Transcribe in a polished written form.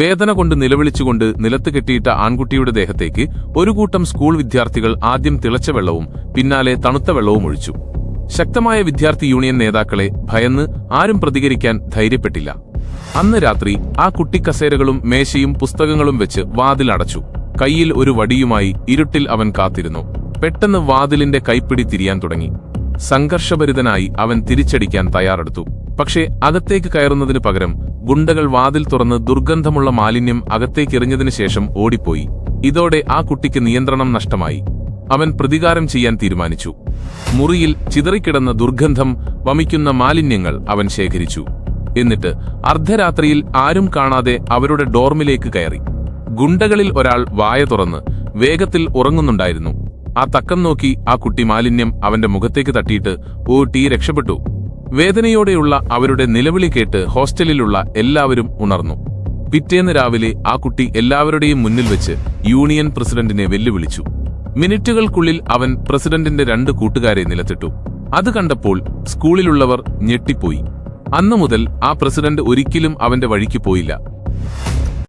വേദന കൊണ്ട് നിലവിളിച്ചുകൊണ്ട് നിലത്ത് കെട്ടിയിട്ട ആൺകുട്ടിയുടെ ദേഹത്തേക്ക് ഒരു കൂട്ടം സ്കൂൾ വിദ്യാർത്ഥികൾ ആദ്യം തിളച്ച വെള്ളവും പിന്നാലെ തണുത്ത വെള്ളവും ഒഴിച്ചു. ശക്തമായ വിദ്യാർത്ഥി യൂണിയൻ നേതാക്കളെ ഭയന്ന് ആരും പ്രതികരിക്കാൻ ധൈര്യപ്പെട്ടില്ല. അന്ന് രാത്രി ആ കുട്ടി കസേരകളും മേശയും പുസ്തകങ്ങളും വെച്ച് വാതിൽ അടച്ചു. കയ്യിൽ ഒരു വടിയുമായി ഇരുട്ടിൽ അവൻ കാത്തിരുന്നു. പെട്ടെന്ന് വാതിലിന്റെ കൈപ്പിടി തിരിയാൻ തുടങ്ങി. സംഘർഷഭരിതനായി അവൻ തിരിച്ചടിക്കാൻ തയ്യാറെടുത്തു. പക്ഷേ അകത്തേക്ക് കയറുന്നതിന് പകരം ഗുണ്ടകൾ വാതിൽ തുറന്ന് ദുർഗന്ധമുള്ള മാലിന്യം അകത്തേക്കെറിഞ്ഞതിനു ശേഷം ഓടിപ്പോയി. ഇതോടെ ആ കുട്ടിക്ക് നിയന്ത്രണം നഷ്ടമായി. അവൻ പ്രതികാരം ചെയ്യാൻ തീരുമാനിച്ചു. മുറിയിൽ ചിതറിക്കിടന്ന ദുർഗന്ധം വമിക്കുന്ന മാലിന്യങ്ങൾ അവൻ ശേഖരിച്ചു. എന്നിട്ട് അർദ്ധരാത്രിയിൽ ആരും കാണാതെ അവരുടെ ഡോർമിലേക്ക് കയറി. ഗുണ്ടകളിൽ ഒരാൾ വായ തുറന്ന് വേഗത്തിൽ ഉറങ്ങുന്നുണ്ടായിരുന്നു. ആ തക്കം നോക്കി ആ കുട്ടി മാലിന്യം അവന്റെ മുഖത്തേക്ക് തട്ടിയിട്ട് ഓട്ടി രക്ഷപ്പെട്ടു. വേദനയോടെയുള്ള അവരുടെ നിലവിളി കേട്ട് ഹോസ്റ്റലിലുള്ള എല്ലാവരും ഉണർന്നു. പിറ്റേന്ന് രാവിലെ ആ കുട്ടി എല്ലാവരുടെയും മുന്നിൽ വെച്ച് യൂണിയൻ പ്രസിഡന്റിനെ വെല്ലുവിളിച്ചു. മിനിറ്റുകൾക്കുള്ളിൽ അവൻ പ്രസിഡന്റിന്റെ 2 കൂട്ടുകാരെ നിലത്തിട്ടു. അത് കണ്ടപ്പോൾ സ്കൂളിലുള്ളവർ ഞെട്ടിപ്പോയി. അന്നു മുതൽ ആ പ്രസിഡന്റ് ഒരിക്കലും അവന്റെ വഴിക്ക് പോയില്ല.